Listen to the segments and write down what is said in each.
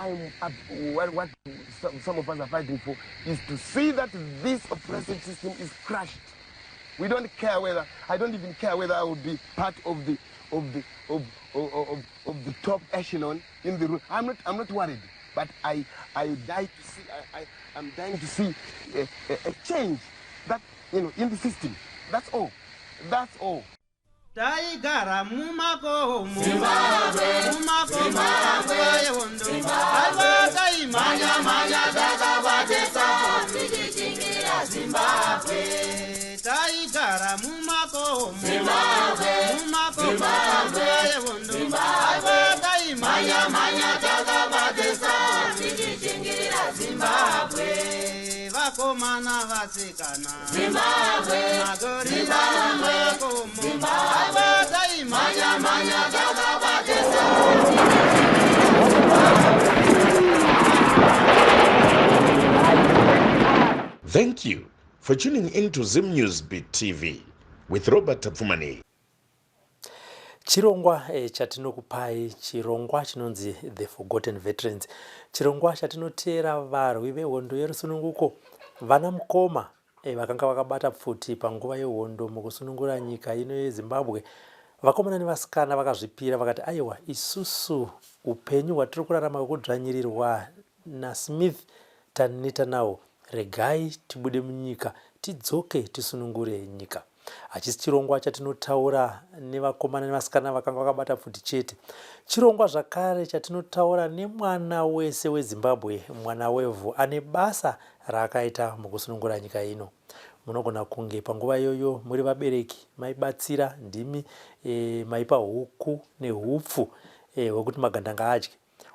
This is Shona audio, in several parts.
what some of us are fighting for is to see that this oppressive system is crushed. We don't care whether, I don't even care whether I would be part of the top echelon in the room. I'm not worried, but I'm dying to see a change that, in the system. That's all. That's all. Taigara mumako Zimbabwe Zimbabwe manya dakabatesa tichichingira Zimbabwe Taigara mumako Zimbabwe manya dakabatesa tichichingira Zimbabwe Vakomana vasikana Zimbabwe magorila makomo Zimbabwe manya dakabatesa. Thank you for tuning into Zim News Beat TV with Robert Tapfumani. Chirongwa chatinokupai chirongwa chinonzi The Forgotten Veterans. Chirongwa chatinotera varwi vehondo yerusununguko vana mukoma vakanga vakabata pfuti panguva yehondo mukusunungura nyika ino yeZimbabwe. Vakomana nevasikana vakazvipira vakati aiwa isusu upenyu hwatiri kurarama hwekudzvanyirirwa naSmith taneta nawo, regai tibude munyika tidzoke tisunungure nyika. Hachisi chirongwa chatinotaura nevakomana nevasikana vakanga vakabata pfuti chete. Chirongwa zvakare chatinotaura nemwana wese weZimbabwe, mwana wevhu ane basa raakaita mukusunungura nyika ino. Munogona kunge panguva iyoyo muri vabereki maibatsira ndimi maipa huku nehupfu hwekuti magandanga adye.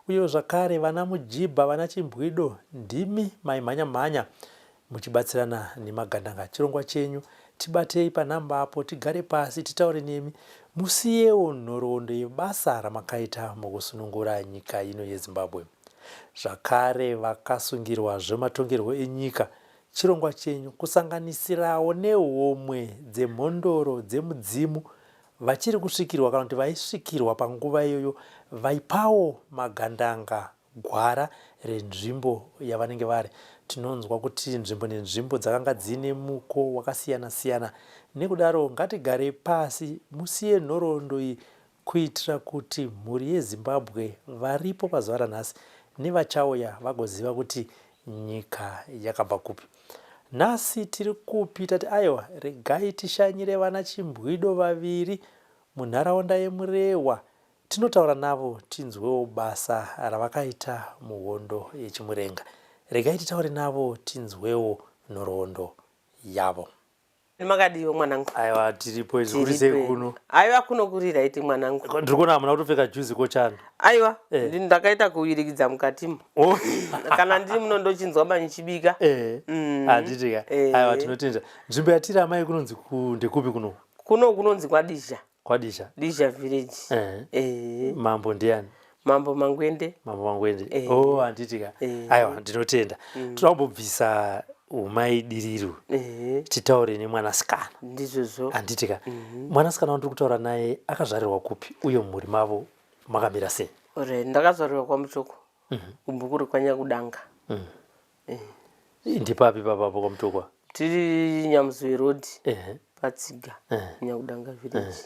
Uye zvakare vana mujibha, vana chimbwido ndimi maimhanya muchibatsirana nemagandanga. Chirongwa chenyu tibatei panhamba apo, tigare pasi titaure nemi, musiyewo nhoroondo yebasa ramakaita mukusunungura nyika ino yeZimbabwe. Zvakare vakasungirwa zvematongerwo enyika, chirongwa chenyu kusanganisirawo nehomwe dzemhondoro dzemudzimu vachiri kusvikirwa kana kuti vaisvikirwa panguva iyoyo, vaipawo magandanga gwara renzvimbo yavanenge vari. Tinonzwa kuti nzvimbo nenzvimbo dzakanga dzine muko wakasiyana-siyana. Nekudaro ngatigare pasi, musiye nhoroondo iyi kuitira kuti mhuri yeZimbabwe varipo pazuva ranhasi nevachauya vagoziva kuti nyika yakabva kupi. Nhasi tiri kupi tati aiwa regai tishanyire vana chimbwido vaviri munharaunda yeMurehwa. Tinotaura navo tinzwewo basa ravakaita muhondo yechimurenga. Regai titaure navo tinzwewo nhoroondo yavo. Makadiwo mwanangu. Aiwa tiripo izikurise kuno. Aiwa kunokurira iti mwanangu. Ndirikuona hamuna kutopfeka juzi kochano. Aiwa ndakaita kuwirikidza mukatimo. Kana ndiri muno ndochinzwa manyichibika. Handitika. Aiwa tinotenda. Nzvimbo yatiri amai kunonzi ndekupi kuno? Kuno kunonzi Kwadisha. Kwadisha. Disha village. Mambo ndiani? Mambo Mangwende. Mambo Mangwende. Handitika. Aiwa ndinotenda. Tinambobvisa umaidiriro. Titaure nemwanasikana. Ndizvozvo. Handitika. Mwanasikana wandiri kutaura naye akazvarirwa kupi uye mhuri mavo makamira sei? Ndakazvarirwa kwaMutoko. Kumbukuru kwaNyakudanga. Ndipapi papapo kwaMutokwa? Tiri Nyamuzve road. Patsiga. Nyakudanga village.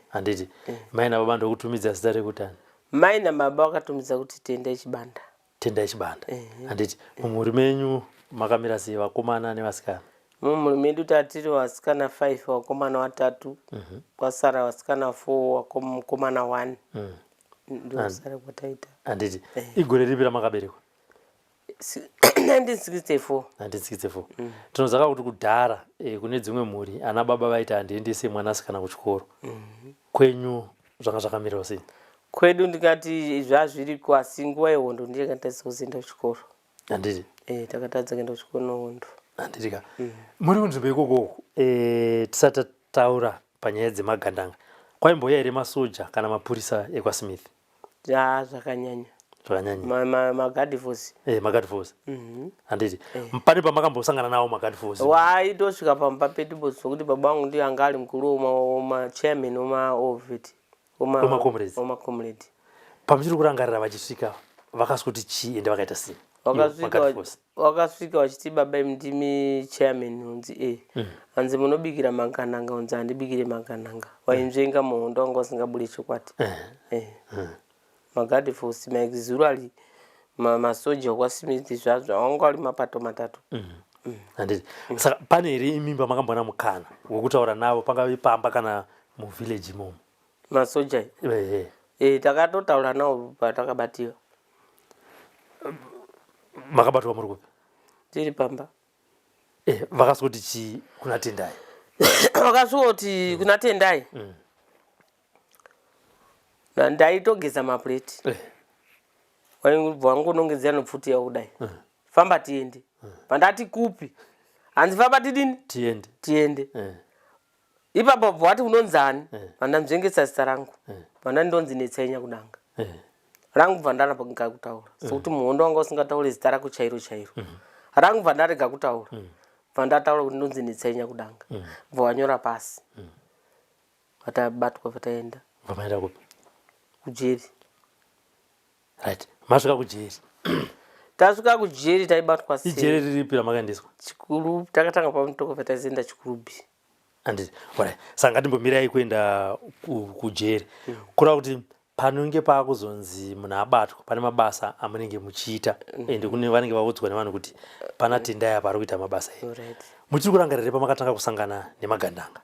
Handiti. Mai nababa ndokutumidza zita rekutani? Mai nababa wakatumidza kuti Tenda Yechibanda. Tenda Yechibanda. Handiti. Mumhuri menyu makamira sei, vakomana nevasikana? Mumhuri medu tatiri vasikana 5, vakomana 3. Kwasara vasikana 4, vakomana 1. Ndio sara kwataita. Handiti. Igore ripi ramakaberekwa? 1964. 1964. Tinozaka kuti kudhara kune dzimwe mhuri ana baba vaita handiendese mwanasikana kuchikoro. Kwenyu zvanga zvakamira sei? Kwedu ndikati zvazviri kwasi nguva yehondo ndikatadza kuenda kuchikoro. Handiti. Takatadza kuenda kuchikoro nehondo. Handitika. Muri kunzvimbo ikoko tisati taura panyaya dzemagandanga, kwaimboya here masoja kana mapurisa ekwaSmith? Zvakanyanya. Zvakanyanya. Magadi force. Magadi force. Handiti. Pane pamakambosangana nawo magadi force? Waitosvika pamupapedu bosi kuti baba vangu ndiye anga ari mukuru wema-chairman wema-OVET. Wema-comrades. Wema-comrade. Pamuchiri kurangarira vachisvika vakasikuti chi ende vakaita sei wakasvika vachiti baba ndimi chairman unzi hanzi munobikira magananga unzi handibikire magananga wainzvenga muhondo wanga usingabudi chokwati magadi force maexually masoja kwasimiti zvazvo wanga uri mapato matatu handiti saka pane here imimba makambona mukana wekutaura navo pangave pamba kana muvillage imomo masoja takatotaura navo patakabatiwa makabatwa muri kupi tiri pamba vakasvika kuti chi kuna Tendai vakasvika kuti kuna Tendai ndaitogeza mapureti wangunongedzera nopfuti yakudai famba tiende pandati kupi hanzi famba tidini tiende ipapo bvati unonzani vandanzvengesa zita rangu vandandonzi netsenya kudanga rangu bva ndaramba kutaura sokuti muhondo wanga usingatauri zita rako chairo rangu bva ndarega kutaura bva ndataura kuti ndonzi netsenya kudanga bva wanyora pasi vatabatwa vataenda vamaenda kupi kujeri right masvika kujeri tasvika kujeri taibatwa sei ijeri riripi ramakaendeswa chikuru takatanga pamutoko pataienda chikurubi anditi right saka ngatimbomirai kuenda kujeri kureva kuti panonge pakuzonzi munhu abatwa pane mabasa amunenge muchiita ende kune vanenge vaudzwa nevanhu kuti pana Tendai apa ari kuita mabasa right muchiri kurangarira pamakatanga kusangana nemagandanga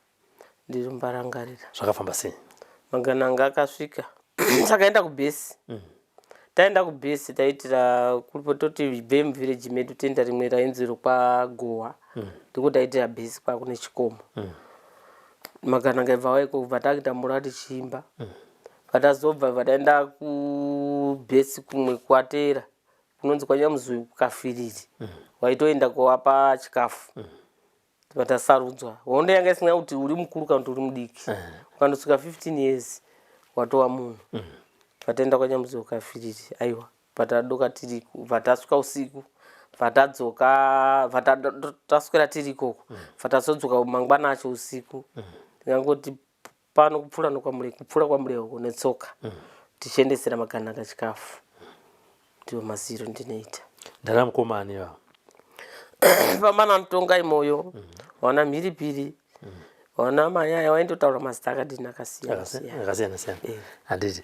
ndiri mbarangarira zvakafamba sei magandanga akasvika takaenda kubhesi taenda kubhesi taitira kuripo toti bve muvillage medu tenda rimwe rainzi rokwagowa ndiko taitira bhesi kwakune chikomo magandanga ibva waiko kubva takitambura tichiimba vatazobva vataenda kubhesi kumwe kwatera kunonzi kwanyamuzui kukafiriri waitoenda kowapa chikafu vatasarudzwa hondo yanga isina kuti uri mukuru kana kuti uri mudiki ukandosvika 15 years watova munhu vataenda kwanyamuzui kukafiriri aiwa vatadoka tiri vatasvika usiku vatadzoka vataswera tiri ikoko vatasodzoka mangwana acho usiku ndingangoti pano kupfuura kwamurehoko netsoka tichiendesera magandanga chikafu ndiwo maziro ndinoita ndana mukomani ivavo pamana mutonga imoyo wana mhiripiri wana manyaya waindotaura mazita akadini akasiyana handiti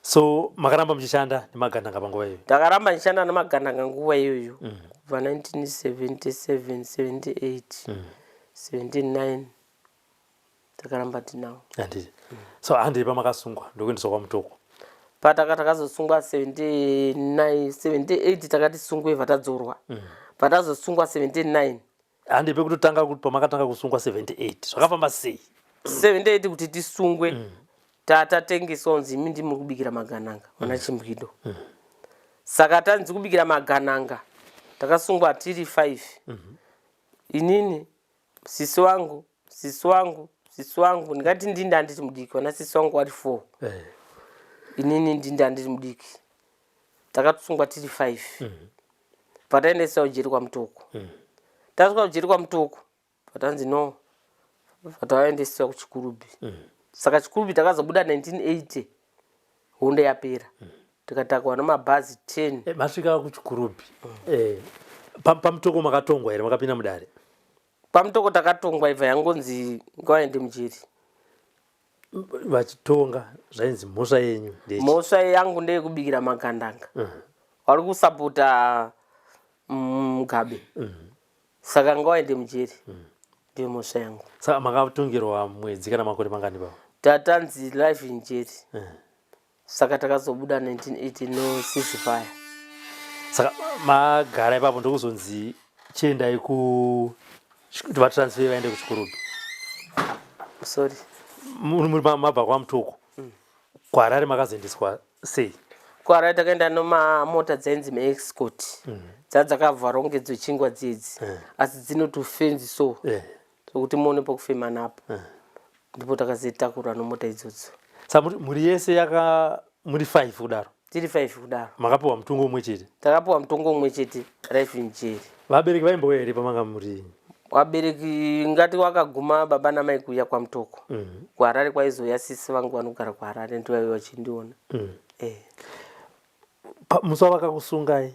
so makaramba muchishanda nemagandanga panguva iyoyo ndakaramba ndichishanda nemagandanga nguva iyoyo kubva 1977 78 79 takaramba tinawo handiti so handiri pamakasungwa ndokuendeswa kwamutoko patakazosungwa 78 takatisungwe vatadzorwa vatazosungwa 79 handi pekutotanga kuti pamakatanga kusungwa 78 zvakafamba sei 78 kuti tisungwe tatatengeswa unzi imi ndimi kubikira magandanga wana chimbwido saka tanzi kubikira magandanga takasungwa tiri 5 inini sisi wangu ndingati ndindi handiti mudiki wana sisi wangu wari 4 inini ndindi handiti mudiki takatusungwa tiri 5 pataendesa ujeri kwamutoko tasvika ujeri kwamutoko patanzi no pataendesa kuchikurubi saka chikurubi takazobuda 1980 hondo yapera tikatakwa nemabhazi 10 masvika kuchikurubi pamutoko makatongwa here makapinda mudare pamutoko takatongwa ibva yangonzi ngawaende mujeri vachitonga zvainzi mhosva yenyu mhosva yangu ndeyekubikira magandanga wari kusapota Mugabe saka ngawaende mujeri ndiyo mhosva yangu saka makatongerwa mwedzi kana makore mangani pavo tatanzi life in jeri saka takazobuda 1980 no ceasefire saka magara ipapo ndokuzonzi chiendai kuti vatransfer vaende kuchikurubi sorry muri mabva kwamutoko kuHarare makazoendeswa sei kuHarare takaenda nomamota dzainzi maexcort dzadzakavharwa kunge dzochingwa dzidzi asi dzinotofenzi so sokuti muone pokufema napo ndipo takazotakurwa nomota idzodzo saka muri yese muri 5 kudaro tiri 5 kudaro makapiwa mutongo umwe chete takapiwa mutongo umwe chete life in jail vabereki vaimbouya here pamanga muri wabereki ngati wakaguma baba namai kuuya kwamutoko kuHarare kwaizoya sisi vangu vanogara kuHarare ndiwaiwo vachindiona Musa vakakusungai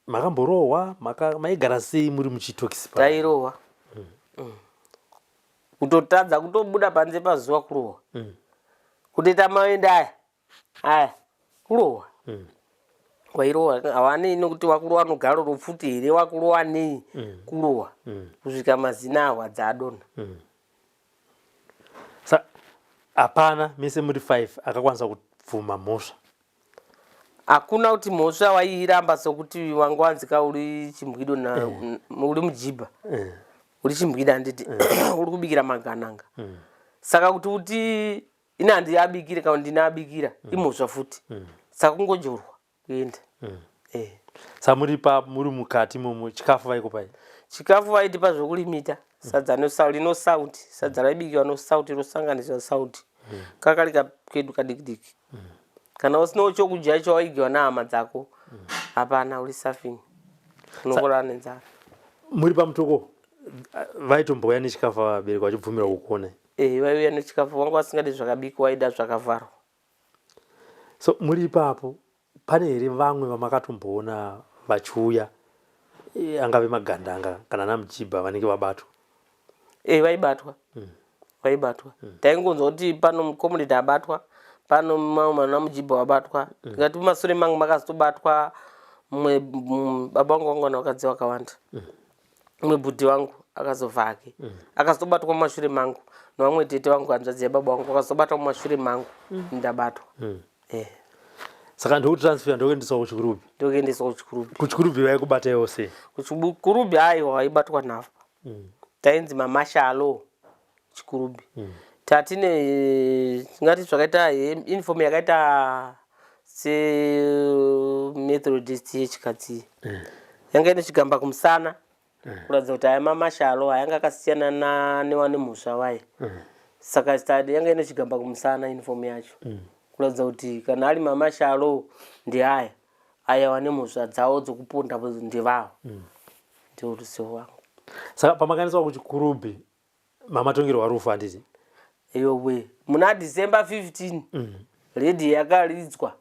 makamborohwa maigara sei muri muchitokisi? Tairohwa. Kutotadza kutobuda panze pazuva kurohwa. Kutoita maenda aya kurohwa. Wairohwa havanei nokuti wakuru vanogara rupfuti here, wakuru vanei kurohwa kusvika mazina ahwadza adonha. Hapana mese muri 5 akakwanisa kubvuma mhosva? Hakuna kuti mhosva wairamba sokuti wangowanzika uri chimbwido uri mujibha. Uri chimbwida handiti uri kubikira magananga. Saka kuti ina handiabikire kana ndina abikira imhosva futi. Saka kungojorwa kuenda. Muri mukati momo chikafu vaikupai? Chikafu vaitipa zvokurimita. Sadza rino sauti. Sadza raibikiwa nosauti rosanganiswa sauti. Kakarika kedu kadikidiki. Kana usino chokudya chawaigiwa nehama dzako hapana uri safini. Unongorara nenzara. Muri pamutoko vaitombouya nechikafu vabereki vachibvumira kukuona? Vaiuya nechikafu, vanga vasingadi zvakabikwa vaida zvakavharwa. So muri ipapo pane here vamwe vamakatomboona vachiuya angave magandanga kana namuchibha vanenge vabatwa? Vaibatwa. Vaibatwa. Taingonzwa kuti pano mukomuriti abatwa, pano mwana mujibha wabatwa. Ngati mumashure mangu makazotobatwa mumwe baba wangu vangwana vakadzi vakawanda. Mumwe bhudhi wangu akazobva hake. Akazotobatwa mumashure mangu. Nevamwe tete vangu hanzvadzi yababa wangu vakazobatwa mumashure mangu ndabatwa. Saka ndokutransfer ndokuendeswa kuchikurubi? Ndokuendeswa kuchikurubi. Kuchikurubi vaikubata ivo sei? Kuchikurubi aiwa vaibatwa navo. Tainzi mamashalo chikurubi. Tatine ngati zvakaita uniform yakaita Methodist yechikadzi. Yanga ine chigamba kumusana. Kuratidza kuti aya mamashalo ayanga akasiyana newane mhosva vai. Saka stadi yanga ine chigamba kumusana uniform yacho. Kuratidza kuti kana ari mamashalo ndeaya. Aya wane mhosva dzawo dzokuponda ndevavo. Ndio ruzivo wangu. Saka pamakaendeswa kuchikurubi mamatongerwa rufu handiti? Iwe muna December 15 radio yakaridzwa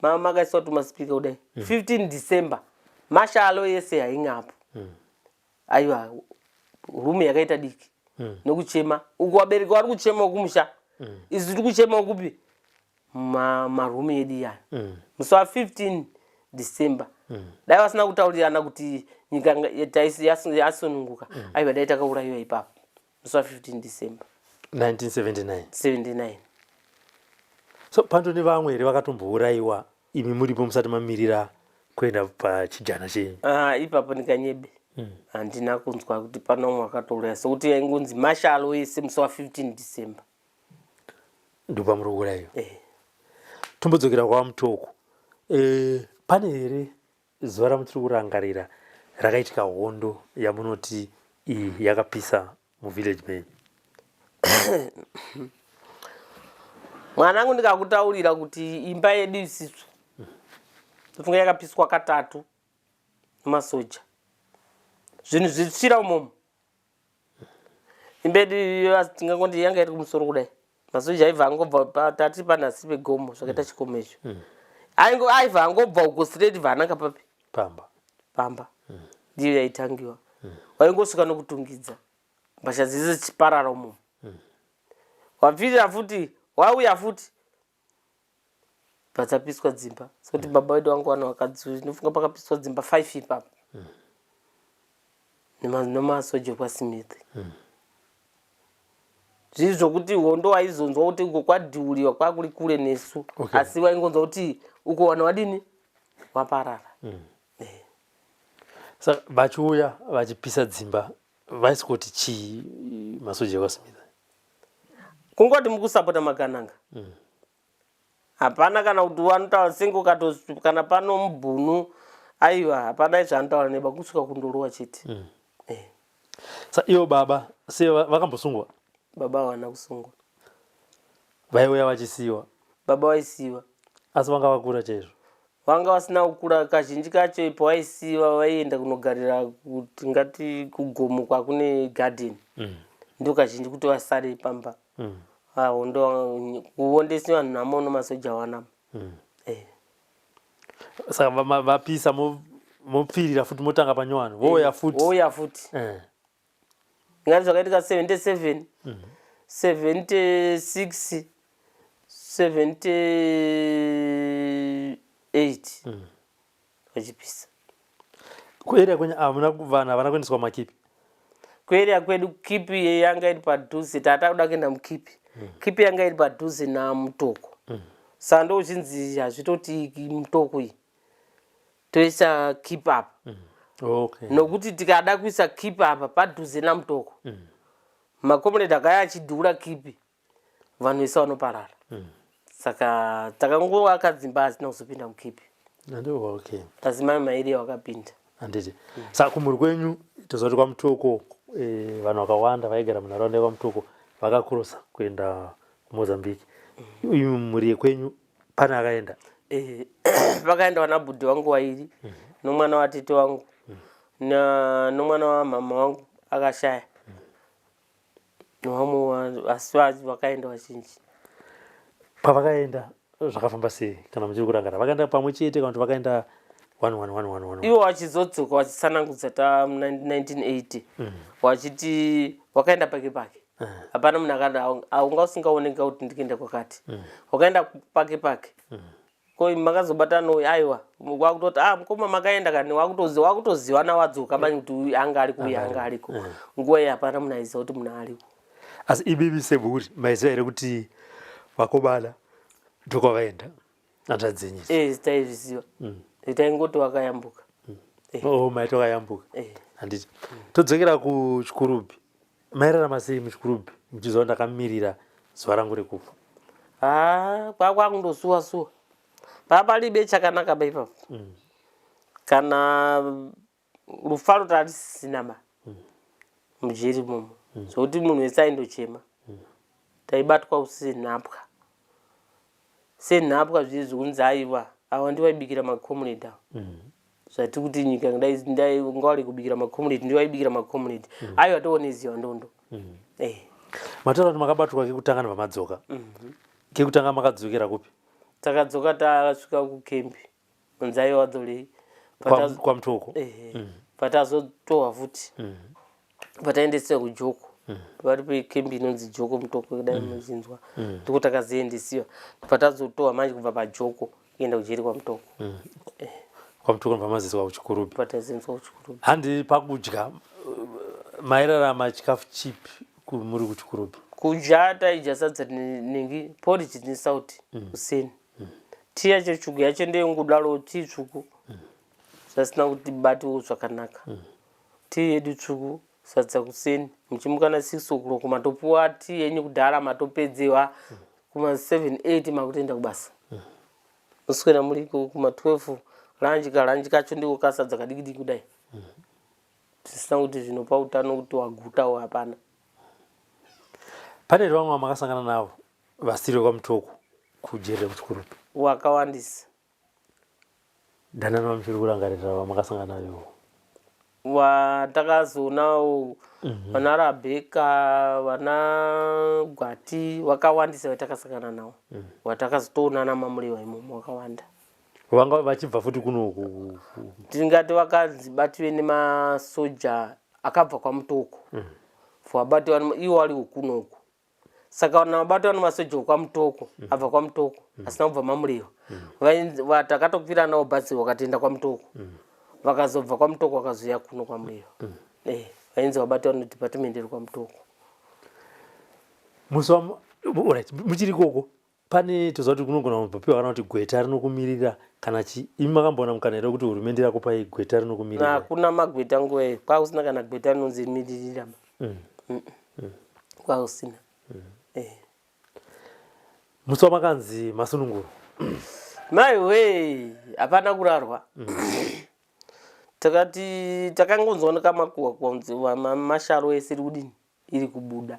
makaiswa tumaspika kudai 15 December mashalo yese haingapo. Aiwa rume yakaita diki nokuchema uko wabereki vari kuchema kumusha izvi tiri kuchema kupi marume edu aya musi wa 15 December dai vasina kutaurirana kuti nyika yasununguka aiwa dai takaurayiwa ipapo musi wa 15 December 1979. So pandoni vamwe here vakatombourayiwa imi muripo musati mamirira kuenda pachijana chenyu? Ipapo ndikanyebe. Handina kunzwa kuti pano umwe akatouraya sokuti yaingonzi mashalo ese musi wa 15 December. Ndopamuri kuurayiwa? Tombodzokera kwaMutoko. Pane here zuva ramutiri kurangarira rakaitika hondo yamunoti iyi yakapisa muvillage menyu? Mwanangu ndikakutaurira kuti imba yedu isiso tofunga yakapiswa katatu nemasoja. Zvinhu zvitsvira umomo. Imba yedu tingangondi yanga iri kumusoro kudai. Masoja aibva angobva tati panhasi pegomo zvakaita chikomo icho. Aibva angobva uko straight vananga papi? Pamba. Ndiyo yaitangiwa. Waingosvika nokutungidza. Mbasha dzese chiparara umomo. Wapfirira futi, wauya futi. Padzapiswa dzimba. Sokuti baba wedu wangu wana wakadzi, nofunga pakapiswa dzimba 5 ipapo. Nemasoja kwaSmith. Zviri zvokuti hondo waizonzwa kuti uko kwadhiuriwa kwakuri kure nesu. Asi waingonzwa kuti uko wana wadini? Waparara. Saka vachiuya vachipisa dzimba vaisikuti chii masoja kwaSmith? Kungoti mukusapota magananga. Hapana kana kuti wanotaura sengo kana pano mubhunu aiwa hapana zvanotaura neba kusvika kundorowa chete. Sa ivo baba se vakambosungwa? Baba wana kusungwa. Vaiuya vachisiyiwa? Baba vaisiyiwa. Asi vanga vakura chaizvo? Vanga vasina kukura, kazhinji kacho ipo vaisiyiwa vaienda kunogarira kuti ngati kugomo kwakune garden. Ndio kazhinji kuti vasare pamba. Hondo kuondesi vanhu namo nemasoja wanamo. Saka vapisa mopfirira futi motanga panyowano voya futi voya futi ngati zvakaitika 77 76 78 vachipisa. kueria kwenye amuna kuvana vana kuendeswa makipi kueria kwedu kipi yanga iri padhuze tata kuda kuenda mukipi kipi yanga iri padhuze namutoko sando uchinzi hazvitoti mutoko iyi toisa keep up nokuti tikada kuisa keep up padhuze namutoko makomuniti akaya achidhura kipi vanhu vese vanoparara saka takangova dzimba asina kuzopinda mukipi asi mai mairiya wakapinda handiti. Saka kumuri kwenyu tozoti kwamutoko vanhu vakawanda vaigara munharaunda yekwamutoko vakakurosa kuenda kuMozambique. Uyu muri kwenyu pane akaenda vakaenda vanabhudhi vangu vairi nomwana watete wangu nomwana wamama wangu akashaya vamwe asi vakaenda vazhinji. Pavakaenda zvakafamba sei kana muchiri kurangana vakaenda pamwe chete kana kuti vakaenda 1 ivo vachizodzoka vachitsanangudza ta 1980 vachiti wakaenda pake pake hapana munhu akanda aunga usingaoneka kuti ndikuenda kwakati wakaenda pake pake ko makazobatano aiwa wakutoti mukoma makaenda kani wakutoziva nawadzoka mani kuti anga ariko uye anga ariko nguva iyi hapana munhu aiziva kuti munhu ariko. Asi ibibi seburi maiziva here kuti vakobala ndokwavaenda hanzvadzenyu? Taizviziva taingoti wakayambuka. Maiti wakayambuka handiti. Todzokera kuchikurubhi mairarama sei muchikurubhi muchiziva ndakamirira zuva rangu rekufa? Kwakundosuwa suwa papalibe chakanaka baipapo kana rufaro tarisisina ma mujeri momo zvokuti munhu wese aindochema taibatwa senhapwa zviri zvokunzi aiwa awa ndivaibikira makomuniti awa zvati kuti nyika ngauri kubikira makomuniti ndivaibikira makomuniti aiwa tooneziva ndondo. Mataura kuti makabatwa kekutanga nevamadzoka kekutanga makadzokera kupi? Takadzoka tasvika kukempi kunzi aiwa dzorei kwamutoko patazotohwa futi pataendesiwa kujoko vari pekempi inonzi joko mutoko kudai muchinzwa ndiko takazoendesiwa patazotohwa manje kubva pajoko kuenda kujeri kwamutoko. Kwamutoko ndobva maziswa kuchikurubhi? Patazoendeswa kuchikurubhi. Handi pakudya mairarama chikafu chipi muri kuchikurubhi? Kudya taidya sadza nengi porridge nesauti useni tii yacho tsvuku yacho ndeyongudaro tii tsvuku zvisina kuti batiwo zvakanaka tii yedu tsvuku sadza kuseni muchimuka na 6 o'clock matopuwa tii yenyu kudhara matopedzewa kuma 7-8 makutoenda kubasa muswera muri kuma 12 karanji kacho ndiko kasadza kadikidiki kudai zvisina kuti zvinopa utano kuti wagutawo hapana. Pane vamwe vamakasangana navo vasiri kwamutoko kujeri muchikurubhi? Wakawandisa. Dana nomuchiri kurangarira vamakasangana navo watakazonawo vana Rabheka vana Gwati wakawandisa vatakasangana navo watakazotoonana mamurewa imomo wakawanda vanga vachibva futi kunoku tingati vakanzi batiwe nemasoja akabva kwamutoko fwabatiwa iwo waliwo kunoku saka nabatiwa nemasoja kwamutoko abva kwamutoko asina kubva mamurewa vatakatokwira nawo bhazi wakatoenda kwamutoko vakazobva kwamutoko vakazoya kuno kwamurewa vainzi vabatiwa nedepartment iri kwamutoko. Muchiri ikoko pane toziva kuti kunogona kubvapiwa kana kuti gweta rinokumirira kana imi makamboona mukana here kuti hurumende yakupai gweta rinokumirira? Hakuna magweta nguva iyi kwakusina kana gweta rinonzi miririra kwakusina. Musi wamakanzi masununguro maiwe hapana kurarwa takati takangonzwa makuhwa kunzi masharo ese iri kudini iri kubuda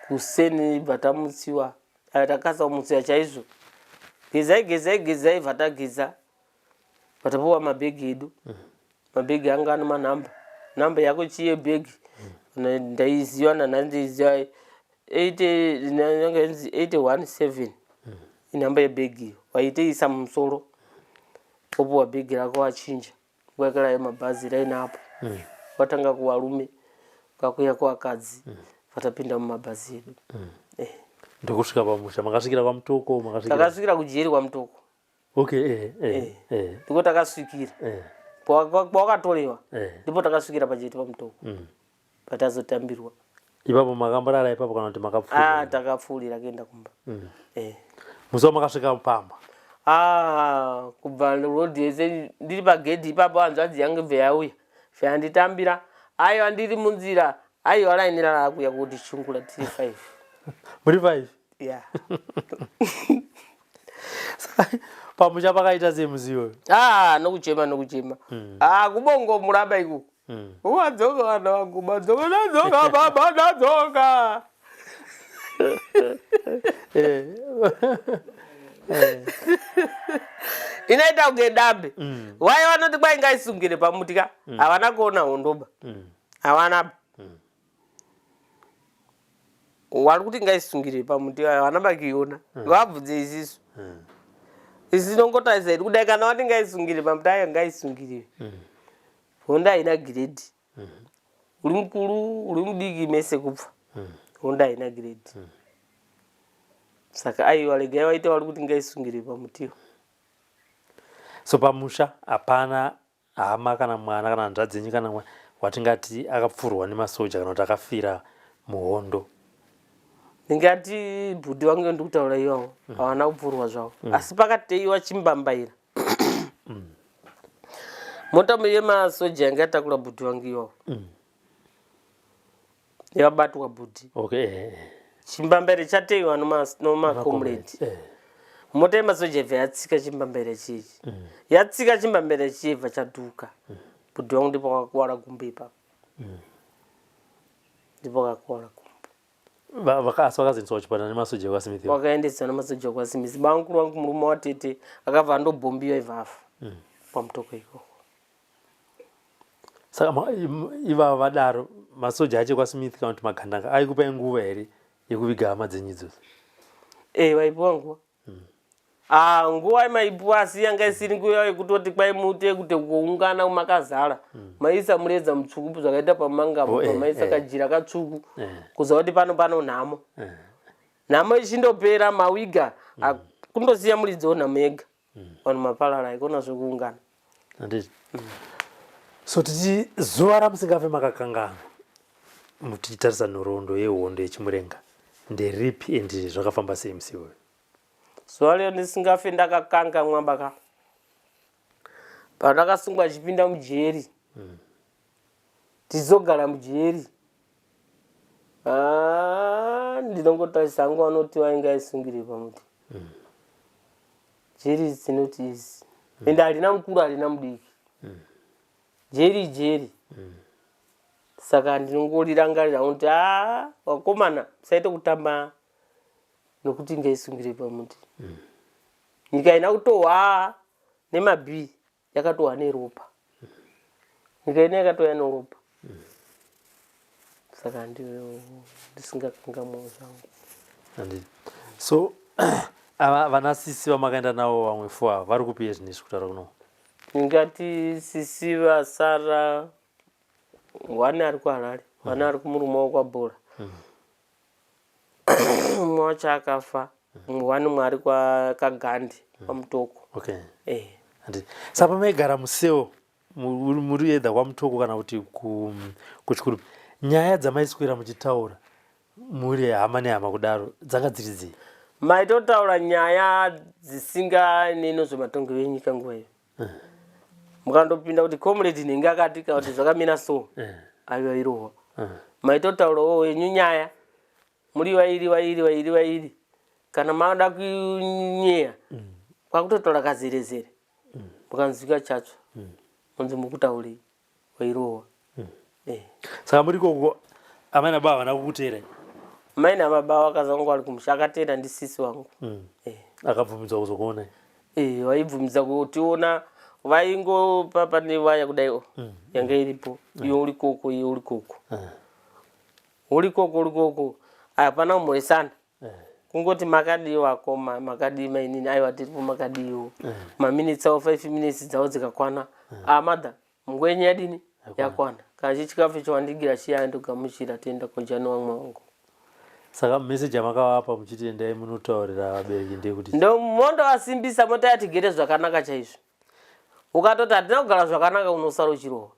kuseni bva tamutsiwa takasamutsiwa chaizvo gezai bva tageza vatapuwa mabhegi edu mabhegi anga ano manhamba nhamba yako chiye bhegi ndaiziva nanhandeiziva 817 inhamba yebhegi waiteisa mumusoro opuwa bhegi rako wachinja kwakala mabhazi line up watanga kuvarume kakuya kuvakadzi vatapinda mumabhazi edu ndokusvika pamusha makasvikira kwaMutoko takasvikira kujeri kwaMutoko okay ndiko takasvikira kwawakatorewa ndipo takasvikira pajeti paMutoko patazotambirwa ipapo makamborara ipapo kana kuti makapfuura takapfuurira kuenda kumba musi makasvika Pamba kubva road yese ndiri pagedhi ipapo hanzvadzi yangu bveyauya zvanditambira aiwa andiri munzira aiwa rainira rakuya kuti chungura tiri 5 muri 5 yeah pamusha pakaita sei musi iwoyo nokuchema kubongo muramba ikuku wadzoka vana vangu madzoka nadzoka baba nadzoka inaita kunge dambe wai vanoti kwai ngaisungire pamuti ka havana kuona hondoba havana wari kuti ngaisungire pamuti havana vakiona vabvudze isisu isi nongotarisa iri kudai kana vati ngaisungire pamuti ayo ngaisungire honda haina giredi uri mukuru uri mudiki mese kupfa honda haina giredi saka aiwa regai vaita vari kuti ngaisungire pamutiwo so pamusha hapana hama kana mwana kana hanzvadzi yenyu kana watingati akapfurwa nemasoja kana kuti akafira muhondo ndingati bhudhi wangu ndikutaura iwawo havana kupfurwa zvavo asi pakateiwa chimbambaira mota yemasoja yanga yatakura bhudhi wangu iwawo yavabatwa bhudhi chimbambaira chateiwa nomakomredi mota yemasoja ibva yatsika chimbambaira chichi yatsika chimbambaira chichibva chaduka bhudhi wangu ndipo akakuwara gumbo ipapo ndipo akakuwara gumbo asi vakazoendeswa kuchipatara nemasoja ekwaSmith wakaendeswa nemasoja ekwaSmith bamukuru wangu murume watete akabva andobhombiwa ivhafa paMutoko ikoko saka ivava vadaro masoja acho ekwaSmith kana kuti magandanga aikupai nguva here yekuviga hama dzenyu idzodzo vaipiwa nguva nguva maipiwa asi yanga isiri nguva yekutoti kwai mute kuti kuungana makazara maisa mureza mutsvuku zvakaita pamangapo pamaisa kajira katsvuku kuziva kuti pano nhamo nhamo ichindopera mawiga kundosiya muridzewo nhamo yega vanhu maparara ikona zvekuungana so tichi zuva ramusingafe makakangana mutichitarisa nhoroondo yehondo yechimurenga nderipi endi zvakafamba sei musi iwoyo zuva lero ndisingafe ndakakanga mwambaka pandakasungwa chipinda mujeri tizogara mujeri ndinongotarisa hangu vanoti vainga isungire pamuti jeri dzinoti izi ende harina mukuru harina mudiki jeri saka ndinongorirangarira kuti vakomana musaite kutamba nokuti ngaisungire pamuti nyika ina kutohwa nemabhi yakatohwa neropa nyika ina yakatohwa neropa saka ndisingakangamwawo zvangu so vana sisi vamakaenda navo vamwe 4 vari kupiye zvinezvi kutaura kuno ndingati sisi vasara 1 ari kuHarare 1 ari kumurume wakwabhora mumwe wacho akafa mumwe 1 mwari kwakagandi paMutoko saka pamaigara museo muri edha kwaMutoko kana kuti kuchikurupi nyaya dzamaiswera muchitaura muri hama nehama kudaro dzanga dziri dzei maitotaura nyaya dzisinganeno zvematongo venyika nguva iyo mukandopinda kuti comrade nenge akatika kuti zvakamira so aiwa irohwa maitotaurawo yenyu nyaya muri vairi kana mada kunyeya kwakutotaura kazerezere mukanzwika chacho munzi mukutaurei wairohwa saka muri koko amai nababa vana kukuteerai mai nababa vakazangu vari kumusha akateera ndisisi wangu akabvumidzwa kuzokuonai vaibvumidza kutiona vaingopa pane vaya kudai yanga iripo iyo uri koko uri koko hapana kumhoresana kungoti makadiwa koma makadima inini aiwa tiri kumakadiwo maminutes awo 5 minutes dzawo dzikakwana madha mngwenye yadini yakwana kanji chikafu chawandigira chiya ndogamuchira tenda kunjani wamwe wangu. Saka message yamakawapa muchitenda munotaurira vabereki ndekuti ndo mondo asimbisa mota yatigere zvakanaka chaizvo. Ukatoti atina kugara zvakanaka unosara uchirohwa.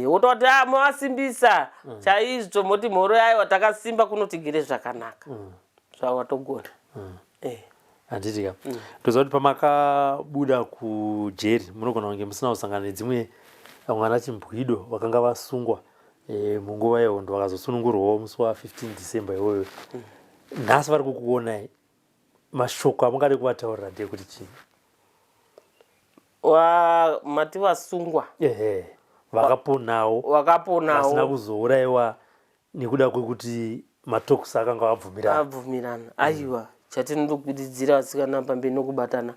Utoti mwasimbisa chaizvo moti mhoro yayo takasimba kunotigere zvakanaka. Zvawatogona. Handitika. Ndoziva kuti pamakabuda kujeri munogona kunge musina kusangana nedzimwe vana chimbwido vakanga vasungwa munguva yehondo vakazosunungurwawo musi wa15 December iwoyo. Nhasi vari kukuonai mashoko amungade kuvataurira ndekuti chii? Mati vasungwa vakaponawo vasina kuzouraiwa nekuda kwekuti matokusi akanga abvumirana. Aiwa chatinondokurudzira vasikana pamberi nokubatana.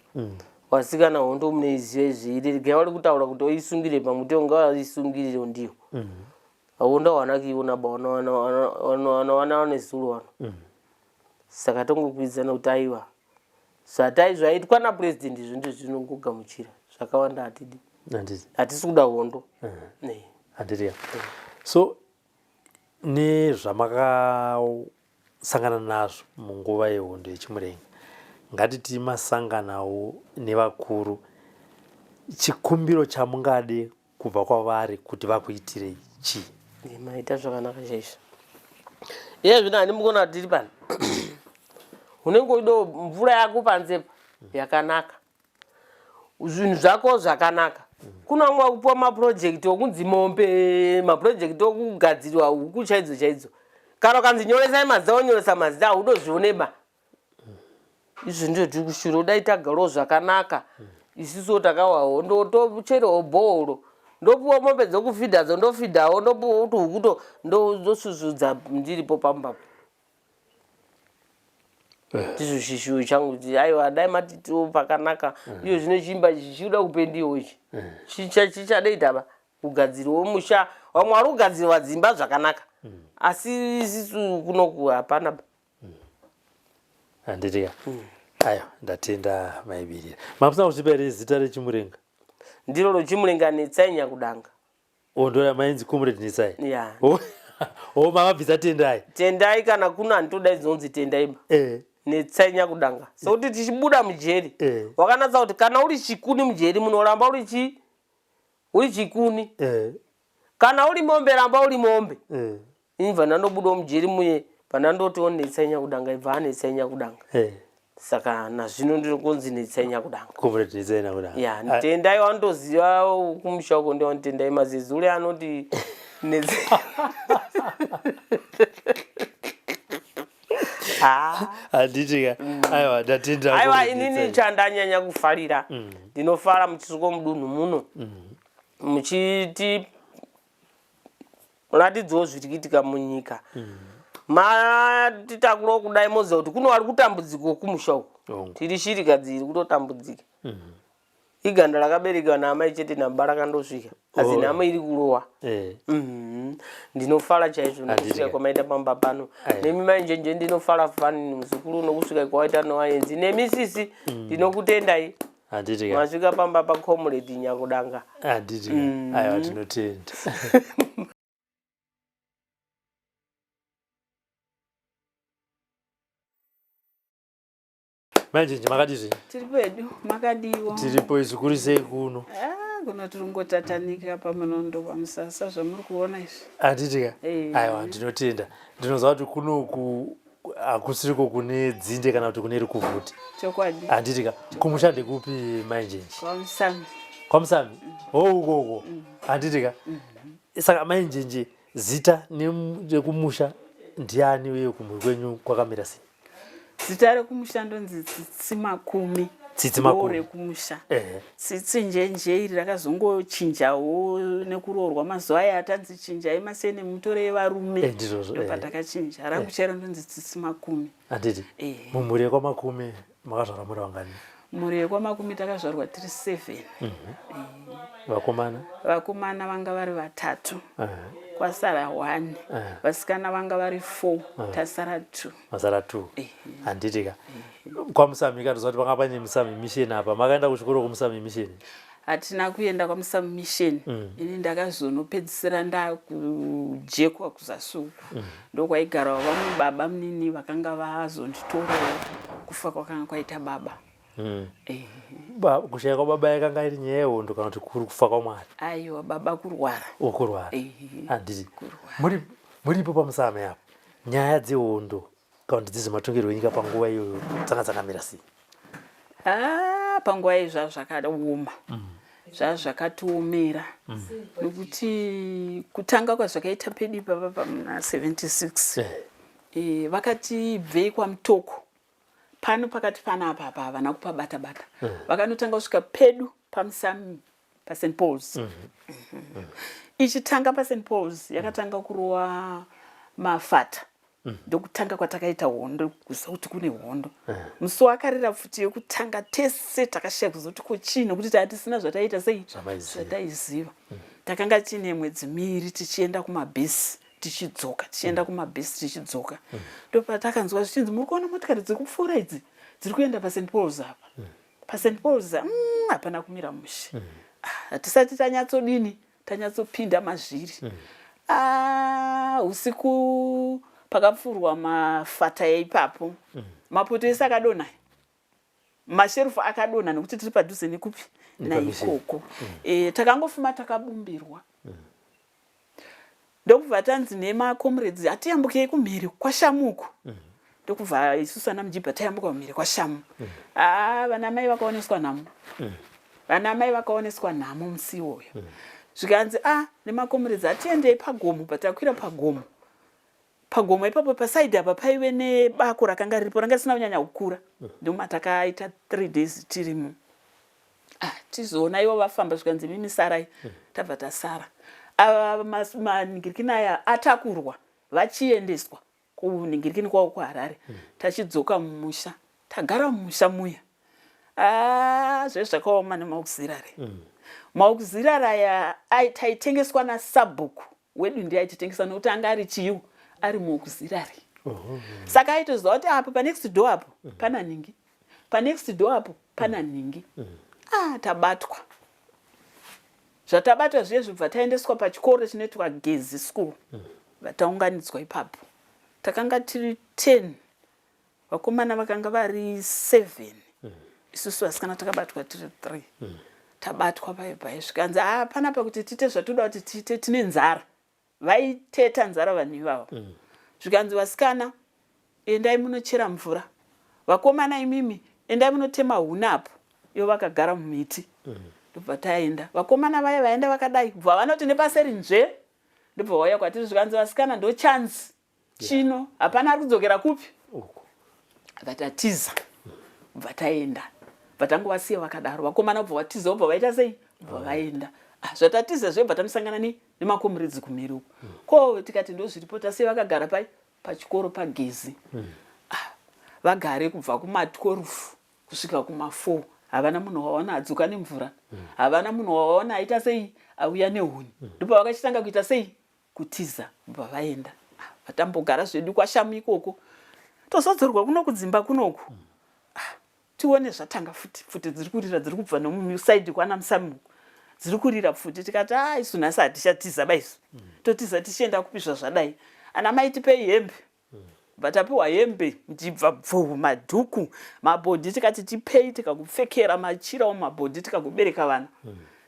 Vasikana hondo mune iziva izviri regai vari kutaura kuti oisungire pamuti ungaisungirire ndiyo. Aunda wanakiona wana nezuro wano. Saka tongokurudzana kuti aiwa zvatai zvaitwa napresident izvo zvinongogamuchira zvakawanda hatidi. Hatisi kuda hondo. Handitika. So nezvamakasangana nazvo munguva yehondo yechimurengi ngatiti masanganawo nevakuru chikumbiro chamungade kubva kwavari kuti vakuitirei chii? Maita zvakanaka chaizvo. Iye zvino handimukona tiri pano. Unenge uido mvura yako panzepa yakanaka. Zvinhu zvako zvakanaka. Kuna mwa kupuwa maproject okunzi mombe, maproject okugadzirwa huku chaidzo. Kana kanzi nyoresai mazita onyoresa mazita hudozvioneba. Izvo ndio tiri kushura dai tagarawo zvakanaka. Isiso takawa hondo tocherewo bhoro. Ndopuwa mombe dzokufidha ndofidhawo ndopuwa kuti hukuto ndosuzudza ndiripo pambapo. Ndizvo chishuwo changu kuti aiwa dai matitiwo pakanaka iyo zvine chimba chichida kupendiwo ichi. Chichadeita ba kugadzirwa musha wamwe ari kugadzirwa dzimba zvakanaka. Asi isisu kunoku hapana. Handitika. Aiwa ndatenda maibirira. Mapusana kuchipere zita rechimurenga. Ndiro rochimurenga Netsai Nyakudanga. Ndora mainzi Comrade Netsai. Yeah. Mavabvisa Tendai. Tendai kana kuna antoda izonzi Tendai. Netsai Nyakudanga. Sokuti tichibuda mujeri. Wakanatsa kuti kana uri chikuni mujeri munoramba uri chikuni. Kana uri mombe ramba uri mombe. Imva ndandobuda mujeri muye panandoti Netsai Nyakudanga ibva Netsai Nyakudanga. Saka nazvino ndiri kunzi Netsai Nyakudanga. Comrade Netsai Nyakudanga. Ya, Tendai wandoziva kumushako ndi Tendai mazizule anoti Netsai. Handitika. Aiwa ndatenda. Aiwa inini chandanyanya kufarira. Ndinofara muchisuko mudunhu muno. Muchiti ratidzo zvirikitika munyika. Titakuro kudai moza kuti kuno ari kutambudzika kumusha tiri shirika dziri kutotambudzika. Iganda rakaberekwa naamai chete namba rakandosvika asi nhamo iri kurowa. Ndinofara chaizvo nokusvika kwamaita pamba pano. Nemi mainjenje ndinofara fani muzukuru nokusvika kwaita noaenzi nemisisi ndinokutendai. Handitika. Masvika pamba paComrade Nyakudanga. Handitika. Aiwa tinotenda. Manje makadizvi? Tiri pedu, makadiwo. Tiripo izukuru sei kuno? Kuno tiringotatanika pamunondo pamusasa zvamuri kuona izvi. Handitika. Aiwa ndinotenda. Ndinoziva kuti kunoku hakusiriko kune dzinde kana kuti kune rikuvhuti. Chokwadi. Handitika. Kumushande kupi mainjenji? Kwamusami. Kwamusami? Uko. Handitika. Saka mainjenji zita nekumusha ndiani uye kumhuri kwenyu kwakamira sei? Zita rekumusha ndonzi Tsitsi Makumi. Tsitsi Makumi rekumusha. Tsitsi njenje iri rakazongochinjawo nekuroorwa mazuva aya atanzi chinjai masene mutore varume. Ndizvo. Patakachinja. Rangu chero ndonzi Tsitsi Makumi. Handiti. Mumhuri kwaMakumi makazvara muri vangani? mhuri yeKwaMakumi takazvarwa tiri 7. Vakomana vanga vari 3, kwasara 1. Vasikana vanga vari 4, tasara 2. Masara 2. Handitika. KwaMusami kanzwa kuti vanga pane Musami mission apa. Makaenda kuchikoro kuMusami mission? Hatina kuenda kwaMusami mission. Ini ndakazonopedzisira ndakujekwa kuZasuku. Ndokwaigara vamwe baba munini vakanga vazonditora kufa kwakanga kwaita baba. Kushaya kwababa yakanga iri nyaya yehondo kana kuti kuri kufa kwaMwari? Aiwa, baba kurwara. Kurwara. Handiti. Muripo paMusami apo. Nyaya dzehondo kana kuti dzezvematongerwo enyika panguva iyoyo dzanga dzakamira sei? Panguva iyi zvazvakaoma. Zvazvakatiomera. Nokuti kutanga kwazvakaita pedi papa pamuna 76. Vakati bvei kwaMutoko. Pano pakati panapa apa havana kupabata-bata. Vakanotanga kusvika pedu paMusami paSt Paul's. Ichitanga paSt Paul's yakatanga kurowa mafata. Ndokutanga kwatakaita hondo kuziva kuti kune hondo. Musi wakarira futi yekutanga tese takashaya kuziva kuti kochii nokuti tatisina zvataita sei zvataiziva. Takanga tine mwedzi 2 tichienda kumabhesi tichidzoka, tichienda kumabhesi tichidzoka. Ndopatakanzwa zvichinzi muri kuona motikari dziri kupfuura idzi dziri kuenda paSt Paul's apa. paSt Paul's hapana kumira mushe. Hatisati tanyatsodini, tanyatsopinda mazviri. Usiku pakapfurwa mafata ipapo. Mapoto ese akadonha. Masherufu akadonha nokuti tiri padhuze nekupi naikoko. Takangofuma takabumbirwa. Ndokubva tanzi nemakomrades atiyambukei kumhiri kwaShamuko. Ndokubva isusu ana Mujibha tayambuka kumhiri kwaShamu. Vanamai vakaoneswa nhamo. Vanamai vakaoneswa nhamo musi iwoyo. Zvikanzi nemakomrades atiendei pagomo, patakwira pagomo. Pagomo ipapo pasaidi apa paive nebako rakanga riripo ranga risina kunyanya kukura. Ndoma takaita 3 days tirimo. Tizoona ivo vafamba zvikanzi mimi sarai. Tabva tasara. Maningirikini aya atakurwa vachiendeswa kuningirikini kwavo kuHarare. Tachidzoka mumusha, tagara mumusha muya. Zvezvakaoma nemaauxiliary. Maauxiliary aya taitengeswa naSabhuku wedu ndiye aititengesa nokuti anga ari chiyu ari muauxiliary. Saka aitoziva kuti apo panext door apo pana ningi, panext door apo pana ningi. Tabatwa. Zvatabatwa zviye zvibva taendeswa pachikoro chinoitwa Gezi School. Vataunganidzwa ipapo. Takanga tiri 10. Vakomana vakanga vari 7. Isusu vasikana takabatwa tiri 3. Tabatwa paipai zvikanzi panapa kuti tiite zvatoda kuti tiite tine nzara. Vaiteta nzara vanhu ivavo. Zvikanzi vasikana endai munochera mvura. Vakomana imimi endai munotema hunapo. Ivo vakagara mumiti. Ndobva taenda. Vakomana vaya vaenda vakadai. Bva vanoti nepaseri nzve. Ndobva vauya kwatiri zvikanzi vasikana ndo chance. Chino hapana kudzokera kupi. Vatatiza. Bva taenda. Vatangovasiya vakadaro. Vakomana bva vatiza bva vaita sei? Bva vaenda. Zvatatiza zvebva tanosangana nemakomrades kumhiri uko. Ko tikati ndo zviripo tasiya vakagara pachikoro paGezi. Vagare kubva kuma12 kusvika kuma4. Havana munhu waona adzoka nemvura. Havana munhu waona aita sei auya nehuni. Ndipo vakachitanga kuita sei kutiza. Bva vaenda. Vatambogara zvedu kwaShamu ikoko. Tozodzorwa kuno kudzimba kunoku. Tione zvatanga futi dziri kurira dziri kubva nomusaidi kwana Musami. Dziri kurira futi tikati isu nhasi hatichatiza baisu. Totiza tichienda kupisva zvadai. Ana mai tipei hembe. Vatapiwa hembe ndibva bvu madhuku mabhodhi tikati tipei tikakupfekera machira omabhodhi tikakubereka vana.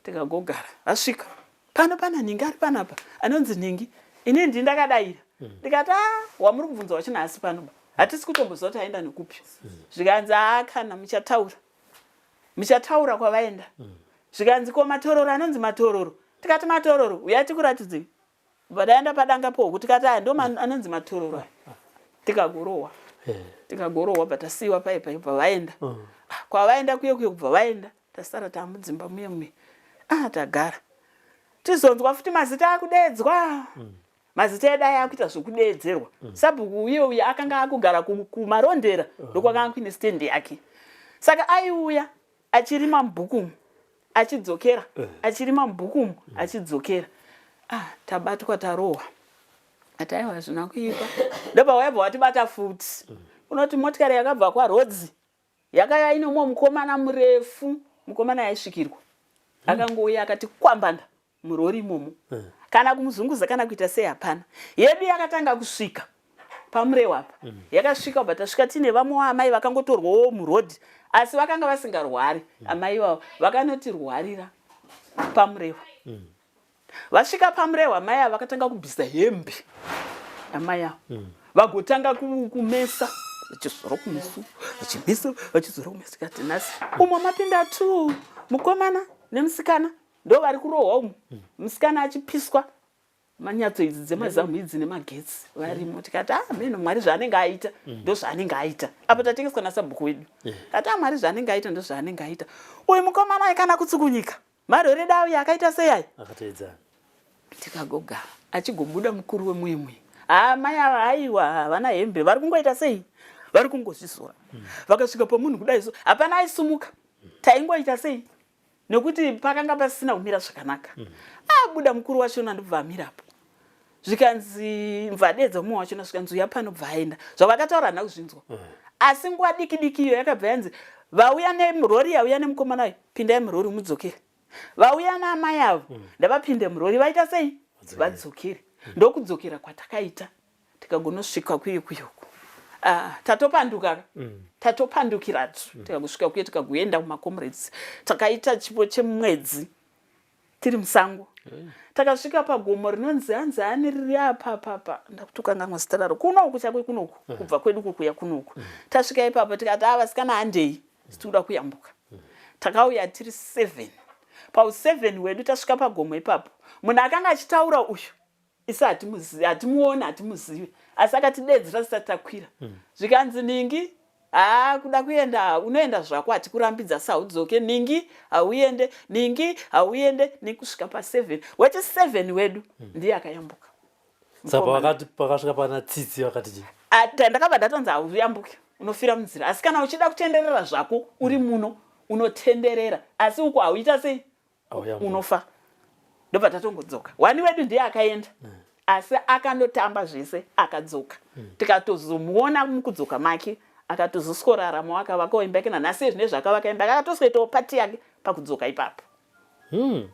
Tikagogara. Asvika. Pana ningi ari panapa. Anonzi ningi. Ini ndindakadaira. Ndikati wamuri kubvunza wachina asi pano. Hatisi kutomboziva kuti aenda nekupi. Zvikanzi kana muchataura. Muchataura kwavaenda. Zvikanzi ko matororo anonzi matororo. Tikati matororo uyati kuratidzei. Vadaenda padanga poku tikati ndo anonzi matororo. Tikagorowa. Tikagorowa patasiwa paipai pavaenda. Kwavaenda kuye kubva vaenda. Tasara tamudzimba muye. Tagara. Tizonzwa futi mazita akudedzwa. Mazita edu ayakuita zvokudedzerwa. Sabhuku uye akanga akugara kumarondera ndokwakanga kuine stand yake. Saka aiuya achirima mubhukumu achidzokera, achirima mubhukumu achidzokera. Tabatwa tarohwa. Ataiwa zvina kuipa. Ndopa waibva watibata futi. Unoti motikari yakabva kwaRodzi yakaya inomo mukomana murefu, mukomana yaisvikirwa. Akangouya akati kwambanda murori imomo. Kana kumuzunguza kana kuita sei hapana. Yedu yakatanga kusvika pamurewa apa. Yakasvika batasvika tine vamwe amai vakangotorwawo murodhi asi vakanga vasingarwari. Amai vavo vakanoti rwarira pamurewa. Vasvika pamurewa amai ava vakatanga kubvisa hembe amai avo. Vagotanga kumesa vachizora kumeso vachimesa vachizora kumeso. Kati nhasi umwe mapinda tu mukomana nemusikana ndo vari kurohwa umwe. Musikana achipiswa manyatso idzi dzemazamu idzi nemagetsi varimo. Tikati meno Mwari zvaanenge aita ndo zvaanenge aita. Apa tatengeswa nasabhuku wedu. Kati Mwari zvaanenge aita ndo zvaanenge aita. Uyu mukomana aikana kutsukunyika. Marore dawo yakaita sei ai? Akateedzana. Tikagogara achigobuda mukuru wemwemwe. Mai ava aiwa vana hembe vari kungoita sei? Vari kungozvizora. Vakasvika pamunhu kudai so hapana aisumuka. Taingoita sei? Nekuti pakanga pasina kumira zvakanaka. Buda mukuru wacho ndobva amirapo. Zvikanzi mvadedza mumwe wacho zvikanzi yapano bva aenda. Zvavakataura nhau zvinzwa. Asi nguva diki diki iyo yakabva yanzi vauya nemurori yauya nemukomana pindai murori mudzokere. Vauya naamai avo ndavapinde murori vaita sei? Vadzokere. Ndokudzokera kwatakaita tikagonosvika kuyo kuyoko. Tatopanduka. Tatopandukiratu. Tikagosvika kuyo tikagoenda kumakomrades. Takaita chipo chemwedzi tiri musango. Takasvika pagomo rinonzi hanzi ani riri apa ndakutokanganwa zita raro. Kunoku chakwe kunoku kubva kwedu kukuya kunoku. Tasvika ipapo tikati vasikana handei tikuda kuyambuka. Takauya tiri 7. Pau7 wedu tasvika pagomo ipapo. Munhu akanga achitaura uyu isi hatimuoni hatimuzivi asi akatidedzera tisati takwira. Zvikanzi ningi kuda kuenda unoenda zvako hatikurambidza saudzoke ningi hauende ningi hauende nekusvika pa7 wechi7 wedu ndiye akayambuka. Saka pakasvika pana tsitsi vakati ndakabva ndatonzi hauyambuke unofira munzira asi kana uchida kutenderera zvako uri muno unotenderera asi uko hauita sei unofa. Ndobva tatongodzoka. Wani wedu ndiye akaenda asi akandotamba zvese akadzoka. Tikatozomuona mukudzoka make akatozoskoraramo akavakawo imba yake nanhasi zvine zvakavaka imba yake akatoswetawo pati yake pakudzoka ipapo.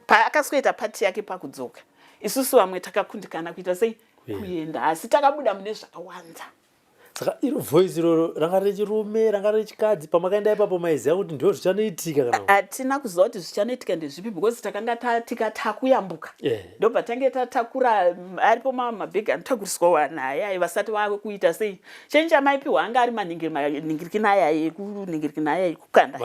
Akasweta pati yake pakudzoka. Isusu vamwe takakundikana kuita sei kuenda asi takabuda mune zvakawanda. Saka iro voice iroro ranga rechirume ranga rechikadzi pamakaenda ipapo maiziva kuti ndo zvichanoitika kana? Hatina kuziva kuti zvichanoitika ndezvipi because takanga tikakuyambuka. Ndobva tange tatakura aripo mabhegi anotakuriswawo anaya vasati vakuita sei. Chenyu chamaipiwa anga ari maningirikini aya ekuningirikini aya ekukanda.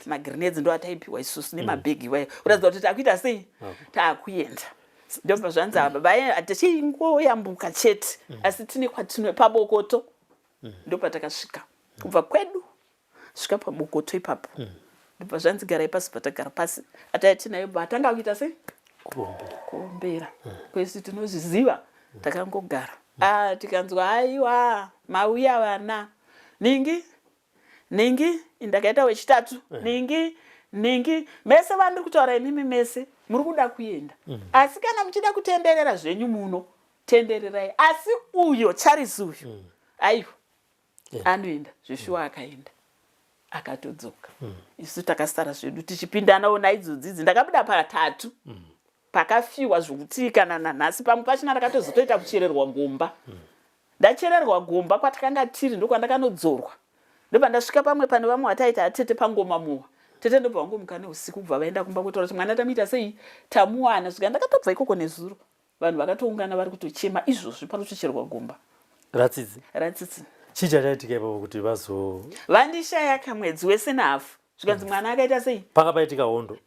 Magrenades ndo ataipiwa isusu nemabhegi iwayo. Uratidza kuti takuita sei? Takuenda. Ndobva zvanzi baba tichingoyambuka chete asi tine kwatino pabokoto. Ndopa takasvika kubva kwedu svika pabokoto ipapo. Ndobva zvanzi garai pasi patagara pasi ataiti nayo batanga kuita sei kuombera kwesi tinozviziva takangogara. Tikanzwa aiwa mauya vana ningi ndakaita wechitatu ningi mese vandiri kutaura imimi mese muri kuda kuenda asi kana muchida kutenderera zvenyu muno tendererai asi uyo Charles uyu aiwa anoenda zveshuwa akaenda akatodzoka. Isu takasara zvedu tichipindanawo naidzodzi ndakabuda pa3 pakafiwa zvokuti kana nanhasi pamwe pachina ndakatozotoita kuchererwa gomba. Ndachererwa gomba kwatakanga tiri ndokwandakanodzorwa. Ndobva ndasvika pamwe pane vamwe vataita atete pangoma muwa. Tete ndobva vangomuka neusiku kubva vaenda kumba kutaura kuti mwana tamuita sei tamuwana. Svika ndakatobva ikoko nezuro vanhu vakatoungana vari kutochema izvozvi panotochererwa gomba. Ratsitsi. Chicha chaitika ipapo kuti vandishaya kamwedzi wese nahafu. Zvikanzi mwana akaita sei? Panga paitika hondo.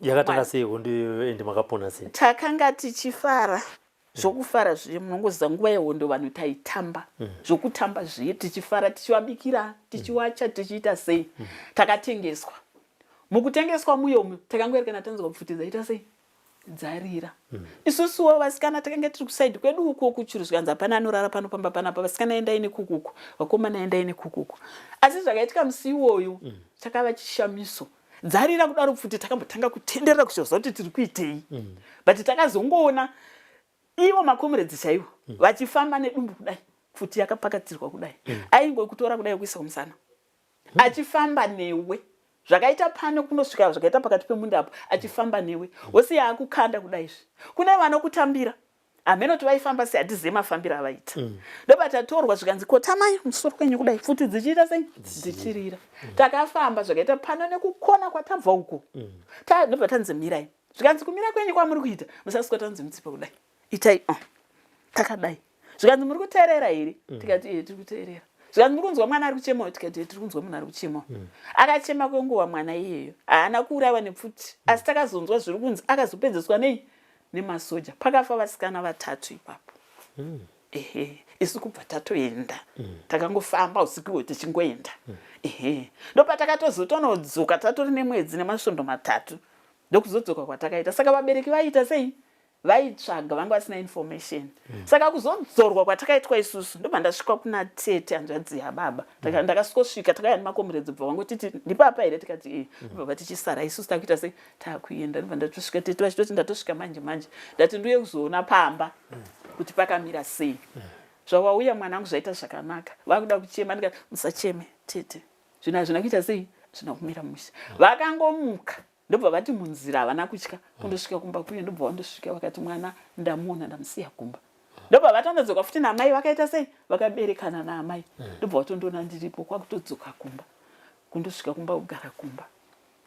Yakatanga sei hondo ende makapona sei? Takanga tichifara. Zvokufara zviri munongoziva nguva yehondo vanhu taitamba. Zvokutamba zviye tichifara tichivabikira tichiwacha tichiita sei. Takatengeswa. Mukutengeswa muyo takangoerekana tanzwa kupfuti dzaita sei dzarira. Isusuwo vasikana takanga tiri kusaidi kwedu uko kuchuru zvikanzi hapana anorara pano pamba panapa vasikana endai nekukuku vakomana endai nekukuku. Asi zvakaitika musi iwoyo chakava chishamiso. dzarira kudaro pfuti takambotanga kutenderera kushoza kuti tiri kuitei but takazongoona ivo makomredzi chaivo vachifamba nedumbu kudai pfuti yakapakatirwa kudai aingokutora kudai kuisa kumusana achifamba newe zvakaita pano kunosvika zvakaita pakati pemunda apo achifamba newe wose yaakukanda kudaizvi kune vanokutambira amenoti vaifamba sei hatizive mafambiro avaita ndobatatorwa zvikanzi kotamai musoro kwenyu kudai pfuti dzichiita sei dzichirira takafamba zvakaita pano nekukona kwatabva uko ndobva tanzi mirai zvikanzi kumira kwenyu kwamuri kuita musasvika tanzi mutsipa kudai itai takadai zvikanzi muri kuteerera here tikati tiri kuteerera zvikanzi muri kunzwa mwana ari kuchemawo tikati tiri kunzwa munhu ari kuchemawo akachema kwenguva mwana iyeyo haana kuurayiwa nepfuti asi takazonzwa zviri kunzi akazopedzeswa nei nemasoja pakafa vasikana 3 ipapo isu kubva tatoenda takangofamba usiku hwe tichingoenda ndopatakatozotonodzoka tatori nemwedzi nemasvondo 3 ndokuzodzoka kwatakaita saka vabereki vaita sei vaitsvaga vanga vasina information saka kuzodzorwa kwatakaitwa isusu ndobva ndasvika kuna tete hanzvadzi yababa ndakasvika takaya nemakomredzi bva vangotiti ndipapa here tikati ndobva tichisara isusu takuita sei takuenda ndobva ndatosvika tete vachitoti ndatosvika manje ndati ndiuye kuzoona pamba kuti pakamira sei zvawauya mwanangu zvaita zvakanaka vakuda kuchema ndikati musacheme tete zvinhu hazvina kuita sei zvina kumira musha vakangomuka ndobva vati munzira havana kutya kundosvika kumba kuye ndobva vandosvika vakati mwana ndamuona ndamusiya kumba ndobva vatandadzoka futi namai vakaita sei vakaberekana naamai ndobva vatondoona ndiripo kwakutodzoka kumba kundosvika kumba kugara kumba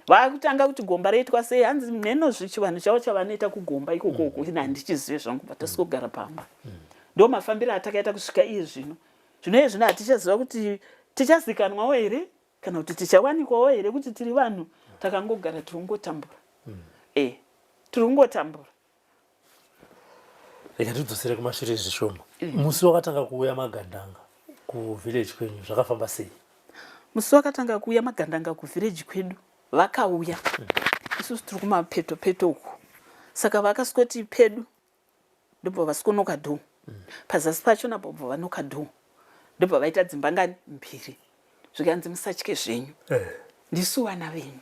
vakutanga kuti gomba reitwa sei hanzi nenozvichi vanhu chavo chavanoita kugomba ikokoko handichizive zvangu bva tasikogara pamba ndo mafambiro atakaita kusvika iye zvino iye zvino hatichaziva kuti tichazikanwawo here kana kuti tichawanikwawo here kuti tiri vanhu takangogara tirungotambura tirungotambura reka tidzosere kumashure zvishoma musi wakatanga kuuya magandanga kuvhileji kwenyu zvakafamba sei musi wakatanga kuuya magandanga kuvhileji kwedu vakauya isusu tiri kumapeto uku saka vakaswoti pedu ndobva vasikonoka dhoo pazasi pacho napo bva vanoka dhoo ndobva vaita dzimba ngani 2 zvikanzi musatye zvenyu ndisu vana venyu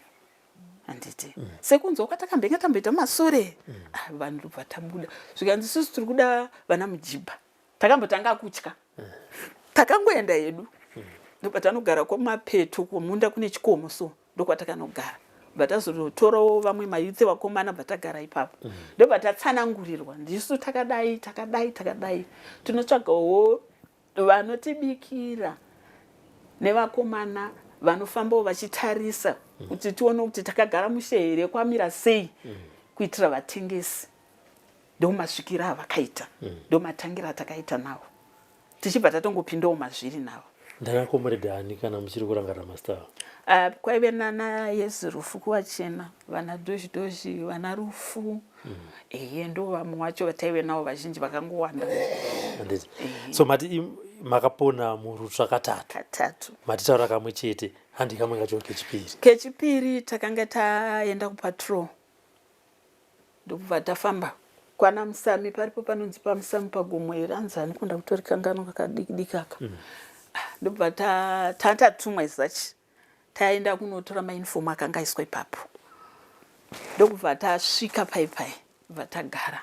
handiti sekunzwa kwatakambenge tamboita masore vanhu ndobva tabuda zvikanzi isusu tiri kuda vana mujibha takambotanga kutya takangoenda hedu ndobva tanogara kwamapeto kumunda kune chikomo so ndokwatakanogara bva tazotorawo vamwe mayutse vakomana bva tagara ipapo ndobva tatsanangurirwa ndisu takadai tinotsvagawo vanotibikira nevakomana vanofambawo vachitarisa kuti tione kuti takagara mushe here kwamira sei kuitira vatengesi ndomasvikira avakaita ndomatangira atakaita navo tichibva tatongopindawo mazviri navo ndakakomreda ani kana muchiri kurangana mastaa kwaive nana Yesu Rufu kuwachena vana dozhi vana Rufu ndo vamwe wacho vataive navo vazhinji vakangowanda so mati makapona murutsva katatu matitaura kamwe chete handi kamwe kacho kechipiri takanga taenda kupatrol ndokubva tafamba kwana Musami paripo panonzi pamusami pagomwe ranzani kunda kutori kangano kakadikidikaka ndobva tatumwa izachi taenda kunotora mainfomu akanga aiswa ipapo ndokubva tasvika paipai bva tagara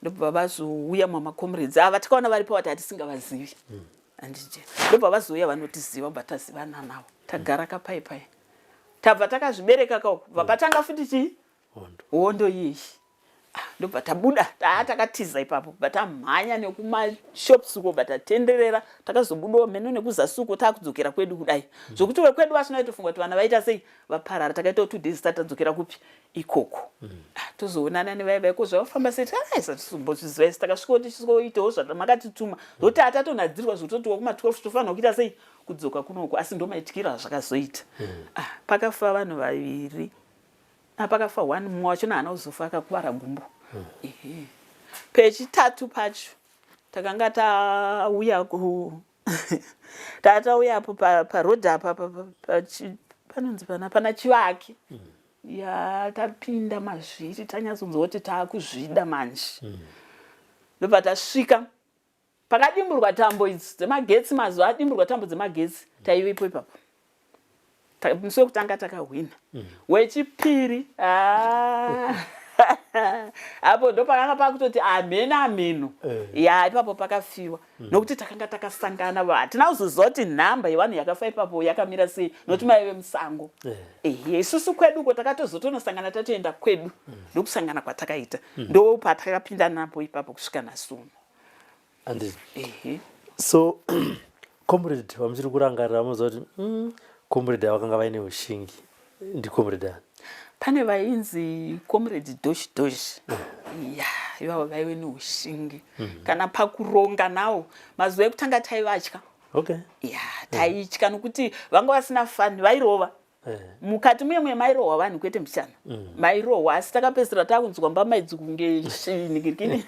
ndobva vazouya mamakomredzi ava takaona varipo vati hatisingavazivi handije ndobva vazouya vanotiziva bva tazivana navo tagara kapaipai tabva takazvibereka kauko bva patanga futi chii hondo iyeyi ndobva tabuda takatiza ipapo bva tamhanya nekumashops uko bva tatenderera takazobudawo mheno nekuzasi uko takudzokera kwedu kudai zvokuti wekwedu vasinoitofunga kuti vana vaita sei vaparara takaitawo 2 days tadzokera kupi ikoko tozoonana nevaivaiko zvavafamba sei tisatizombozviziva isi takasvikawo tichizoitawo zvatamakatituma zvokuti hatatonadzirwa zvototi wakuma12 tofanira kuita sei kudzoka kunoko asi ndomaityira zvakazoita pakafa vanhu 2 pakafa 1 mumwe wacho naana uzofa akakuvara gumbo pechitatu pacho takanga tauya tatauyapo parodhi apa panonzi pana chivaki tapinda mazviri tanyatsonzwa taakuzvida manje ndobva tasvika pakadimburwa tambo idzi dzemagetsi mazuva adimburwa tambo dzemagetsi taivepo ipapo musi wekutanga takahwina wechipiri apo ndo pakanga pakutoti ameno ya ipapo pakafiwa nokuti takanga takasangana hatina kuzoziva kuti nhamba yevanhu yakafa ipapo yakamira sei nokuti maive musango isusu kweduko takatozotonosangana tatoenda kwedu ndokusangana kwatakaita ndo patakapinda napo ipapo kusvika nasuno. So comrade wamuchiri kurangarira muziva kuti comrade vakanga vaine ushingi ndicomrade ani? Pane vainzi comrade doshi ya ivavo vaive neushingi kana pakuronga nawo mazuva ekutanga taivatya ya taitya nokuti vanga vasina fani vairova mukati mumwe mairohwa vanhu kwete mushana mairohwa asi takapedzisira takunzwa mbamaidzi kunge shinigirikini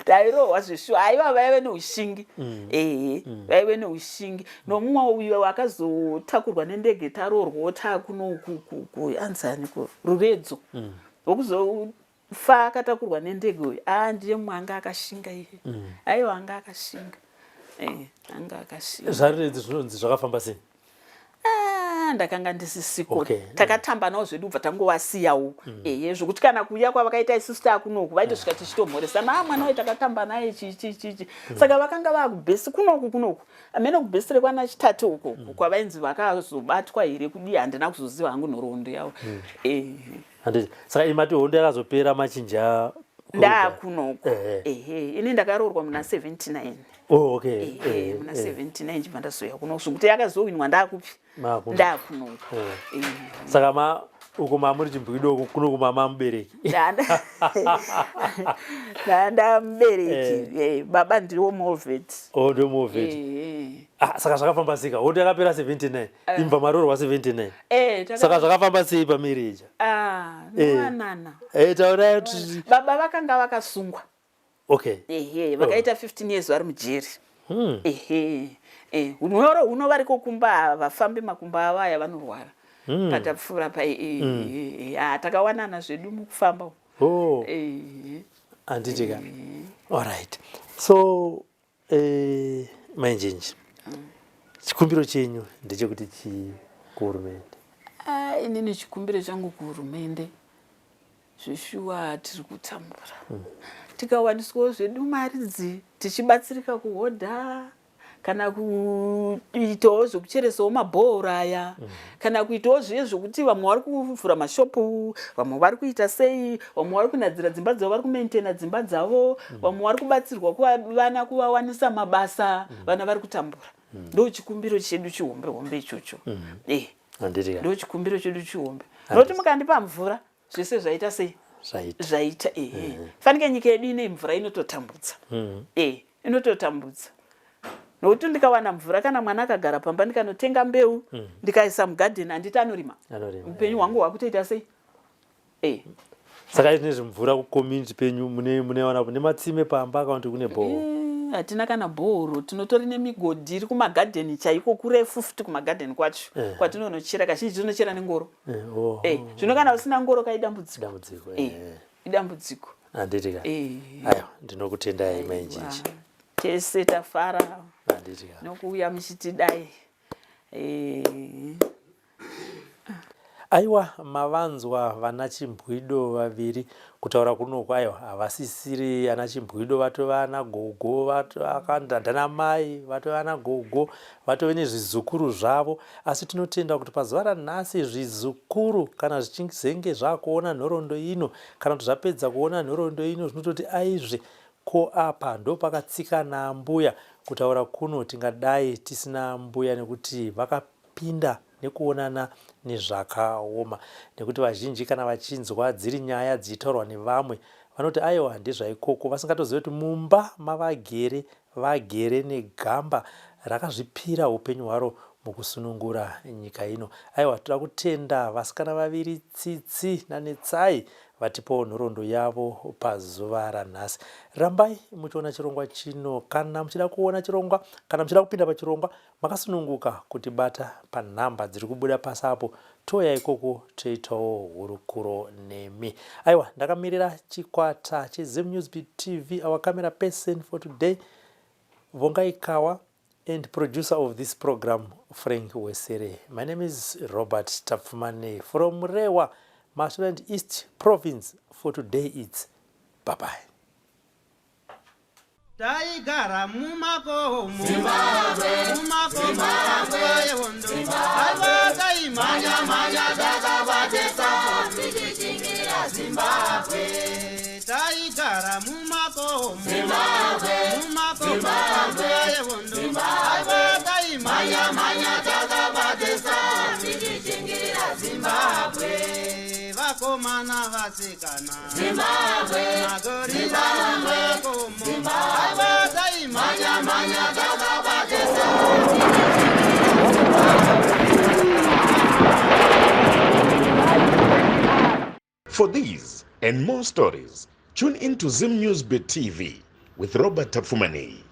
tairohwa zveshuwa aiva vaive neushingi vaive neushingi nomumwe uyo wakazotakurwa nendege taroorwawo taakuno kuanzani ruredzo wokuzofa akatakurwa nendege uyu ndiye mumwe anga akashinga iye aiwa anga akashinga anga akashinga. Zvaruredzi zvinonzi zvakafamba sei? Ndakanga ndisisiko takatamba nawo zvedu ubva tangovasiyawo zvokuti kana kuuya kwavakaita isusu taakunoku vaitosvika tichitomhoresana mwana wayo takatamba naye chichi saka vakanga vaakubhesi kunoku amene kubhesi rekwana chitatu uko kwavainzi vakazobatwa here kudii handina kuzoziva hangu nhoroondo yavo saka imati hondo yakazopera machinja ndaakunoku ini ndakaroorwa muna 79 muna 79 chibva ndazoya kunoku zvokuti yakazowinwa ndaakupi ndaakunoku saka uko mamuri chimbwidoko kunoku mama mubereki ndamubereki baba ndiriwo Molvet. Ndo Molvet. Saka zvakafamba sika hondo yakapera 79 imba maroorwa 79 saka zvakafamba sei pamireja? Nowanana taurai kuti baba vakanga vakasungwa vakaita 15 years vari mujeri unyoro huno variko kumba vafambi makumba avaya vanorwara patapfuura takawanana zvedu mukufamba handitika. Alright, so mainjenji chikumbiro chenyu ndechekuti kuhurumende? Inini chikumbiro changu kuhurumende zveshuwa tiri kutambura tikawaniswawo zvedu maridzi tichibatsirika kuhodha kana kuitawo zvekucheresawo mabhoro aya kana kuitawo zviye zvokuti vamwe vari kuvhura mashopu vamwe vari kuita sei vamwe vari kunadzira dzimba dzavo vari kumaintaina dzimba dzavo vamwe vari kubatsirwa kuvana kuvawanisa mabasa vana vari kutambura ndo chikumbiro chedu chihombe ichocho ndo chikumbiro chedu chihombe nokuti mukandipa mvura zvese zvaita sei zvaita fanike nyika yedu ine mvura inototambudza inototambudza nokuti ndikawana mvura kana mwana akagara pamba ndikanotenga mbeu ndikaisa mugadheni handiti anorima upenyu hwangu hwakutoita sei saka izvinezvi mvura kucommunity penyu munewana kune matsime pamba kana kuti kune bhoro? Hatina kana bhoro tinotori nemigodhi iri kumagadheni chaiko kurefu futi kumagadheni kwacho kwatinonochera kazhinji tinochera nengoro zvino kana usina ngoro kaidambudziko idambudziko handitika. Aiwa ndinokutendai mainjinji tese tafara nokuuya muchitidai aiwa mavanzwa vana chimbwido vaviri kutaura kunoku aiwa havasisiri ana chimbwido vatova ana gogo ndana mai vatova ana gogo vatove nezvizukuru zvavo asi tinotenda kuti pazuva ranhasi zvizukuru kana zvichizenge zvakuona nhoroondo ino kana kuti zvapedza kuona nhoroondo ino zvinototi aizve ko apa ndo pakatsika naambuya kutaura kuno tingadai tisina mbuya nekuti vakapinda nekuonana nezvakaoma nekuti vazhinji kana vachinzwa dziri nyaya dzichitaurwa nevamwe vanoti aiwa ndezvaikoko vasingatozivi kuti mumba vagere negamba rakazvipira upenyu hwaro mukusunungura nyika ino. Aiwa toda kutenda vasikana vaviri Tsitsi naNetsai vatipawo nhoroondo yavo pazuva ranhasi. Rambai muchiona chirongwa chino. Kana muchida kuona chirongwa kana muchida kupinda pachirongwa makasununguka kutibata panhamba dziri kubuda pasi apo. Toya ikoko toitawo hurukuro nemi. Aiwa ndakamirira chikwata cheZim News Beat TV, our camera person for today Vongai Kawa, and producer of this program, Frank Wesere. My name is Robert Tafumane from Rewa, Mashonaland East Province. For today, it's bye-bye. Taigara mumakomo mumakomo yewondo aiwaka imanya manya takabatesa tikichingira Zimbabwe taigara mumakomo mumakomo yewondo aiwaka imanya manya takabatesa tikichingira Zimbabwe vakomana vasikana Zimbabwe magori mumakomo For these and more stories, tune in to Zim News Beat TV with Robert Tafumane.